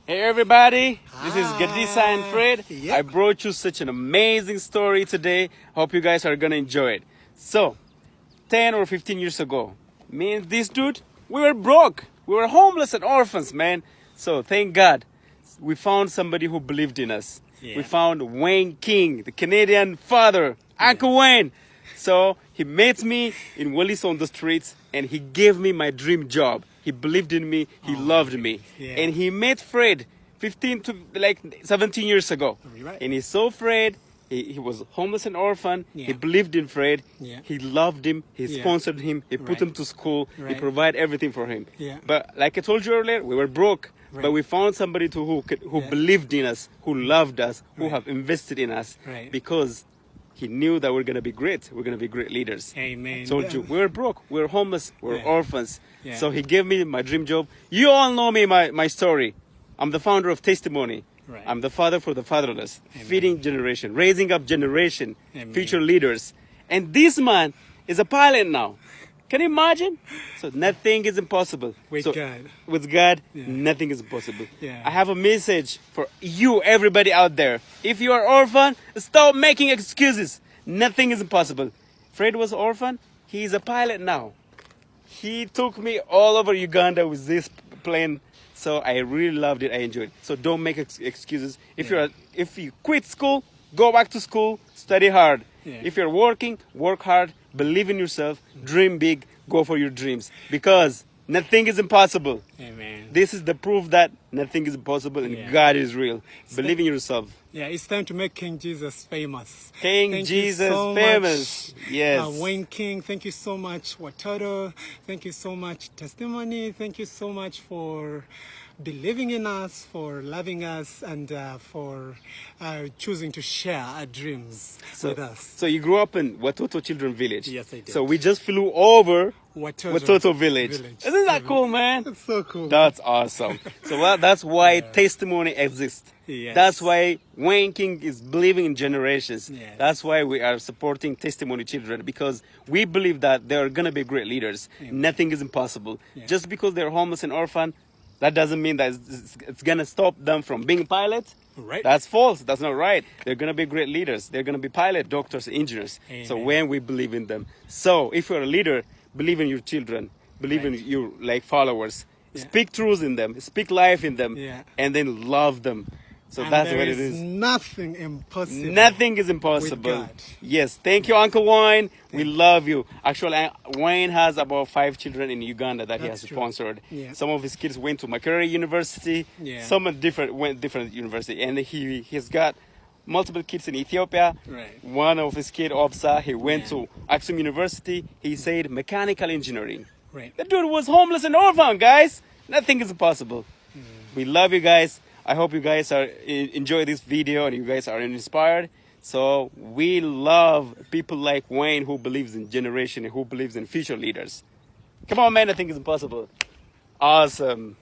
Hey everybody, this is Gadisa and Fred. Yep. I brought you such an amazing story today. Hope you guys are gonna enjoy it. So, 10 or 15 years ago, me and this dude, we were broke. We were homeless and orphans, man. So thank God, we found somebody who believed in us. Yeah. We found Wayne King, the Canadian father, Uncle Wayne. So he met me in Willis on the streets and he gave me my dream job. He believed in me, he loved me. Yeah. And he met Fred 15 to like 17 years ago. Right. And he saw Fred, he was homeless and orphan. Yeah. He believed in Fred. Yeah. He loved him, he Yeah. sponsored him, he put Right. him to school, he Right. provided everything for him. Yeah. But like I told you earlier, we were broke. Right. But we found somebody who Yeah. believed in us, who loved us, who Right. have invested in us. Right. Because he knew that we're going to be great. We're going to be great leaders. Amen. Told you, we were broke, we were homeless, we were Yeah. orphans. Yeah. So he gave me my dream job. You all know me, my story. I'm the founder of Testimony. Right. I'm the father for the fatherless, Amen. feeding generation, raising up generation, Amen. future leaders. And this man is a pilot now. Can you imagine? So nothing is impossible. With So God. With God, Yeah. nothing is impossible. Yeah. I have a message for you, everybody out there. If you are orphan, stop making excuses. Nothing is impossible. Fred was orphan. He is a pilot now. He took me all over Uganda with this plane. So I really loved it. I enjoyed it. So don't make excuses. If you quit school, go back to school, study hard. Yeah. If you're working, work hard, believe in yourself, dream big, go for your dreams. Because nothing is impossible. Amen. This is the proof that nothing is impossible and Yeah. God is real. Believe in yourself. Yeah, it's time to make King Jesus famous. King Thank you Jesus so famous. much, Yes. Wayne King, thank you so much, Watoto. Thank you so much, Testimony. Thank you so much for believing in us, for loving us, and for choosing to share our dreams with us. So you grew up in Watoto Children village. Yes, I did. So we just flew over Watoto Watoto village. Isn't that cool, man? It's so cool. That's awesome. So that's why Testimony exists. Yes. That's why Wayne King is believing in generations. Yes. That's why we are supporting Testimony Children, because we believe that they are going to be great leaders. Amen. Nothing is impossible. Yeah. Just because they're homeless and orphan, that doesn't mean that it's going to stop them from being pilots. Right. That's false. That's not right. They're going to be great leaders. They're going to be pilot, doctors, engineers. So Amen. when we believe in them. So if you're a leader, believe in your children. Believe in your followers. Yeah. Speak truth in them. Speak life in them. Yeah. And then love them. So And that's there what it is. Nothing impossible. Nothing is impossible. God. Yes. Thank you, Uncle Wayne. We love you. Actually, Wayne has about 5 children in Uganda that he That's has true. sponsored. Yeah. Some of his kids went to Makerere University. Yeah. Some went different university. And he's got multiple kids in Ethiopia. Right. One of his kids, Opsa, he went Yeah. to Aksum University. He said mechanical engineering. Right. The dude was homeless and orphan, guys. Nothing is impossible. We love you guys. I hope you guys enjoy this video and you guys are inspired. So we love people like Wayne who believes in generation and who believes in future leaders. Come on, man. Nothing is impossible. Awesome.